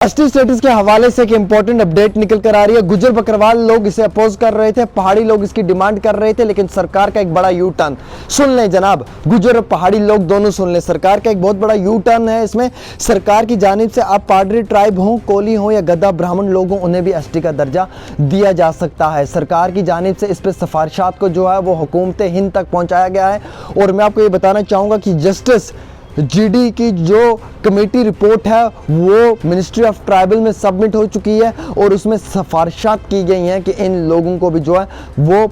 ST status के हवाले से एक इंपॉर्टेंट अपडेट निकल कर आ रही है। गुजर बकरवाल लोग इसे अपोज कर रहे थे, पहाड़ी लोग इसकी डिमांड कर रहे थे, लेकिन सरकार का एक बड़ा यू टर्न। सुन लें जनाब, गुजर और पहाड़ी लोग दोनों सुन लें, सरकार का एक बहुत बड़ा यू टर्न है। इसमें सरकार की जानिब से आप पाडरी ट्राइब हो, कोली हो या गद्दा ब्राह्मण लोग हों, उन्हें भी एसटी का दर्जा दिया जा सकता है। सरकार की जानिब से इस पर सिफारिशात को जो है वो हुकूमत हिंद तक पहुँचाया गया है। और मैं आपको ये बताना चाहूँगा कि जस्टिस जीडी की जो कमेटी रिपोर्ट है वो मिनिस्ट्री ऑफ ट्राइबल में सबमिट हो चुकी है और उसमें सिफारिशात की गई हैं कि इन लोगों को भी जो है वो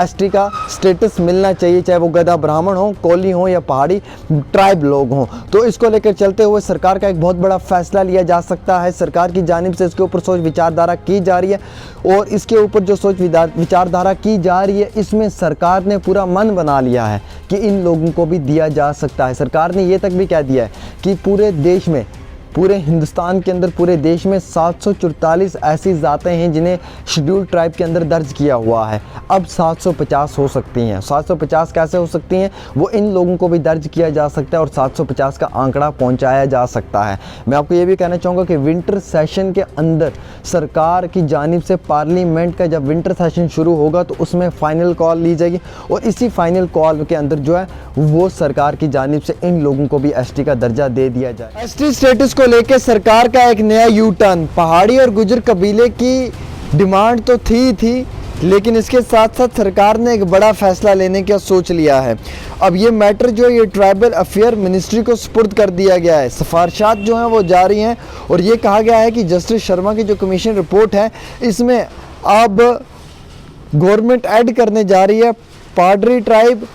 एसटी का स्टेटस मिलना चाहिए, चाहे वो गधा ब्राह्मण हो, कोली हो या पहाड़ी ट्राइब लोग हों। तो इसको लेकर चलते हुए सरकार का एक बहुत बड़ा फैसला लिया जा सकता है। सरकार की जानिब से इसके ऊपर सोच विचारधारा की जा रही है और इसके ऊपर जो सोच विचारधारा की जा रही है इसमें सरकार ने पूरा मन बना लिया है कि इन लोगों को भी दिया जा सकता है। सरकार ने ये तक भी कह दिया है कि पूरे देश में, पूरे हिंदुस्तान के अंदर, पूरे देश में 744 ऐसी ज़ातें हैं जिन्हें शेड्यूल ट्राइब के अंदर दर्ज किया हुआ है। अब 750 हो सकती हैं। 750 कैसे हो सकती हैं? वो इन लोगों को भी दर्ज किया जा सकता है और 750 का आंकड़ा पहुंचाया जा सकता है। मैं आपको ये भी कहना चाहूँगा कि विंटर सेशन के अंदर सरकार की जानिब से पार्लियामेंट का जब विंटर सेशन शुरू होगा तो उसमें फ़ाइनल कॉल ली जाएगी और इसी फाइनल कॉल के अंदर जो है वो सरकार की जानिब से इन लोगों को भी एसटी का दर्जा दे दिया जाए। एसटी स्टेटस को लेकर सरकार का एक नया यू टर्न। पहाड़ी और गुजर कबीले की डिमांड तो थी, लेकिन इसके साथ साथ सरकार ने एक बड़ा फैसला लेने का सोच लिया है। अब ये मैटर जो है ये ट्राइबल अफेयर मिनिस्ट्री को सुपुर्द कर दिया गया है। सिफारिशात जो हैं वो जारी हैं और ये कहा गया है कि जस्टिस शर्मा की जो कमीशन रिपोर्ट है इसमें अब गवर्नमेंट ऐड करने जा रही है पाडरी ट्राइब,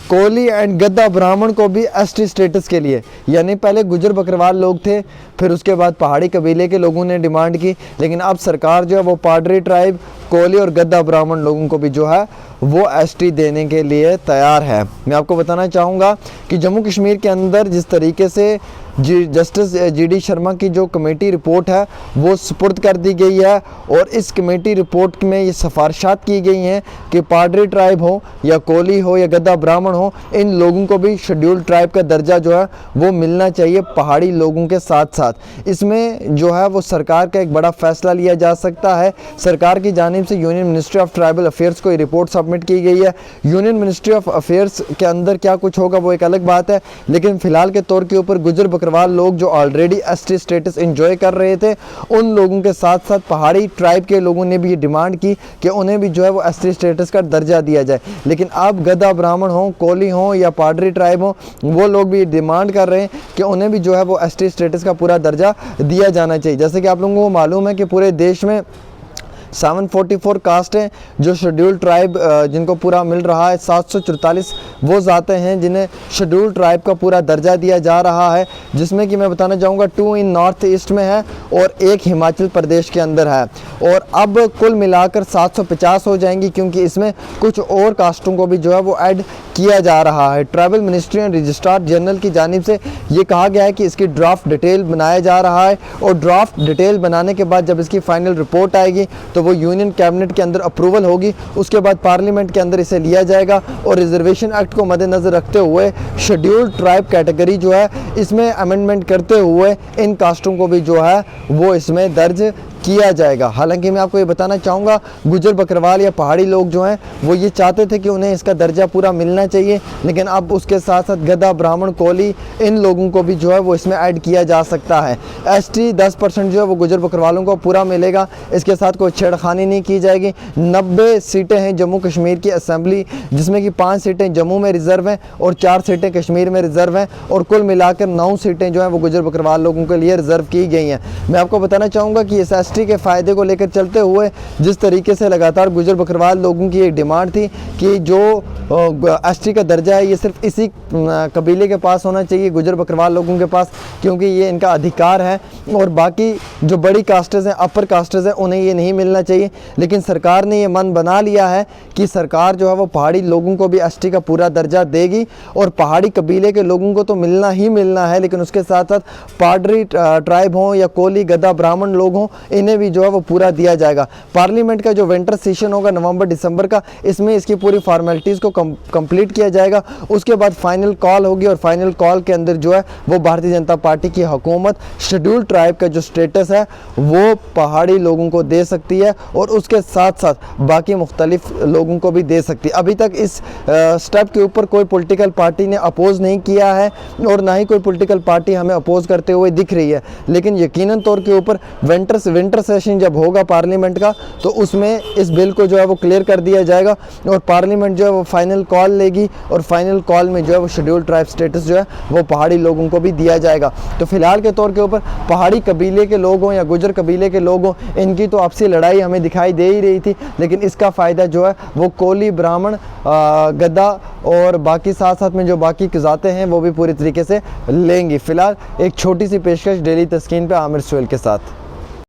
कोली एंड गद्दा ब्राह्मण को भी एसटी स्टेटस के लिए। यानी पहले गुजर बकरवाल लोग थे, फिर उसके बाद पहाड़ी कबीले के लोगों ने डिमांड की, लेकिन अब सरकार जो है वो पाडरी ट्राइब, कोली और गद्दा ब्राह्मण लोगों को भी जो है वो एसटी देने के लिए तैयार है। मैं आपको बताना चाहूँगा कि जम्मू कश्मीर के अंदर जिस तरीके से जस्टिस जीडी शर्मा की जो कमेटी रिपोर्ट है वो सुपुर्द कर दी गई है और इस कमेटी रिपोर्ट में ये सिफारिशात की गई हैं कि पाडरी ट्राइब हो या कोली हो या गद्दा ब्राह्मण हो, इन लोगों को भी शेड्यूल ट्राइब का दर्जा जो है वो मिलना चाहिए पहाड़ी लोगों के साथ साथ। इसमें जो है वो सरकार का एक बड़ा फैसला लिया जा सकता है। सरकार की जानिब से union ministry of tribal affairs को ये रिपोर्ट सबमिट की गई है। यूनियन मिनिस्ट्री ऑफ अफेयर्स के अंदर क्या कुछ होगा वो एक अलग बात है, लेकिन फ़िलहाल के तौर के ऊपर गुजर बकरवाल लोग जो ऑलरेडी एसटी स्टेटस एंजॉय कर रहे थे उन लोगों के साथ साथ पहाड़ी ट्राइब के लोगों ने भी ये डिमांड की कि उन्हें भी जो है वो एसटी स्टेटस का दर्जा दिया जाए। लेकिन अब गद्दा ब्राह्मण हो, कोली हो या पाडरी ट्राइब हो, वो लोग भी डिमांड कर रहे हैं कि उन्हें भी जो है वो एसटी स्टेटस का पूरा दर्जा दिया जाना चाहिए। जैसे कि आप लोगों को मालूम है कि पूरे देश में 744 कास्ट हैं जो शेड्यूल ट्राइब जिनको पूरा मिल रहा है। 744 वो ज़ातें हैं जिन्हें शेड्यूल ट्राइब का पूरा दर्जा दिया जा रहा है, जिसमें कि मैं बताना चाहूँगा 2 इन नॉर्थ ईस्ट में है और 1 हिमाचल प्रदेश के अंदर है। और अब कुल मिलाकर 750 हो जाएंगी क्योंकि इसमें कुछ और कास्टों को भी जो है वो ऐड किया जा रहा है। Tribal ministry and registrar general की जानिब से ये कहा गया है कि इसकी ड्राफ्ट डिटेल बनाया जा रहा है और ड्राफ्ट डिटेल बनाने के बाद जब इसकी फाइनल रिपोर्ट आएगी तो वो यूनियन कैबिनेट के अंदर अप्रूवल होगी। उसके बाद पार्लियामेंट के अंदर इसे लिया जाएगा और रिजर्वेशन एक्ट को मद्देनज़र रखते हुए शेड्यूल ट्राइब कैटेगरी जो है इसमें अमेंडमेंट करते हुए इन कास्टों को भी जो है वो इसमें दर्ज किया जाएगा। हालांकि मैं आपको ये बताना चाहूँगा गुजर बकरवाल या पहाड़ी लोग जो हैं वो ये चाहते थे कि उन्हें इसका दर्जा पूरा मिलना चाहिए, लेकिन अब उसके साथ साथ गद्दा ब्राह्मण, कोली, इन लोगों को भी जो है वो इसमें ऐड किया जा सकता है। एसटी 10% जो है वो गुजर बकरवालों को पूरा मिलेगा। इसके साथ कोई छेड़खानी नहीं की जाएगी। 90 सीटें हैं जम्मू कश्मीर की असेंबली, जिसमें कि 5 सीटें जम्मू में रिजर्व हैं और 4 सीटें कश्मीर में रिजर्व हैं और कुल मिलाकर 9 सीटें जो हैं वो गुजर बकरवाल लोगों के लिए रिजर्व की गई हैं। मैं आपको बताना चाहूँगा कि इस एसटी के फ़ायदे को लेकर चलते हुए जिस तरीके से लगातार गुजर बकरवाल लोगों की एक डिमांड थी कि जो एसटी का दर्जा है ये सिर्फ इसी कबीले के पास होना चाहिए, गुजर बकरवाल लोगों के पास, क्योंकि ये इनका अधिकार है और बाकी जो बड़ी कास्टेज हैं, अपर कास्टेज हैं, उन्हें ये नहीं मिलना चाहिए। लेकिन सरकार ने ये मन बना लिया है कि सरकार जो है वो पहाड़ी लोगों को भी एसटी का पूरा दर्जा देगी और पहाड़ी कबीले के लोगों को तो मिलना ही मिलना है, लेकिन उसके साथ साथ पाडरी ट्राइब हों या कोली, गद्दा ब्राह्मण लोग हों, इन्हें भी जो है वो पूरा दिया जाएगा। पार्लियामेंट का जो विंटर सेशन होगा नवंबर दिसंबर का, इसमें इसकी पूरी फॉर्मेलिटीज़ को कंप्लीट किया जाएगा। उसके बाद फाइनल कॉल होगी और फाइनल कॉल के अंदर जो है वो भारतीय जनता पार्टी की हुकूमत शेड्यूल्ड ट्राइब का जो स्टेटस है वो पहाड़ी लोगों को दे सकती है और उसके साथ साथ बाकी मुख्तलिफ लोगों को भी दे सकती है। अभी तक इस स्टेप के ऊपर कोई पॉलिटिकल पार्टी ने अपोज नहीं किया है और ना ही कोई पॉलिटिकल पार्टी हमें अपोज करते हुए दिख रही है, लेकिन यकीनन तौर के ऊपर विंटर सेशन जब होगा पार्लियामेंट का तो उसमें इस बिल को जो है वो क्लियर कर दिया जाएगा और पार्लियामेंट जो है वो फाइनल कॉल लेगी और फाइनल कॉल में जो है वो शेड्यूल्ड ट्राइब स्टेटस जो है वो पहाड़ी लोगों को भी दिया जाएगा। तो फिलहाल के तौर के ऊपर पहाड़ी कबीले के लोग हों या गुजर कबीले के लोग हों, इनकी तो आपसी लड़ाई हमें दिखाई दे ही रही थी, लेकिन इसका फ़ायदा जो है वो कोली, ब्राह्मण, गद्दा और बाकी साथ साथ में जो बाकी ज़ातें हैं वो भी पूरी तरीके से लेंगी। फ़िलहाल एक छोटी सी पेशकश डेली तस्कीन पे आमिर सुहेल के साथ।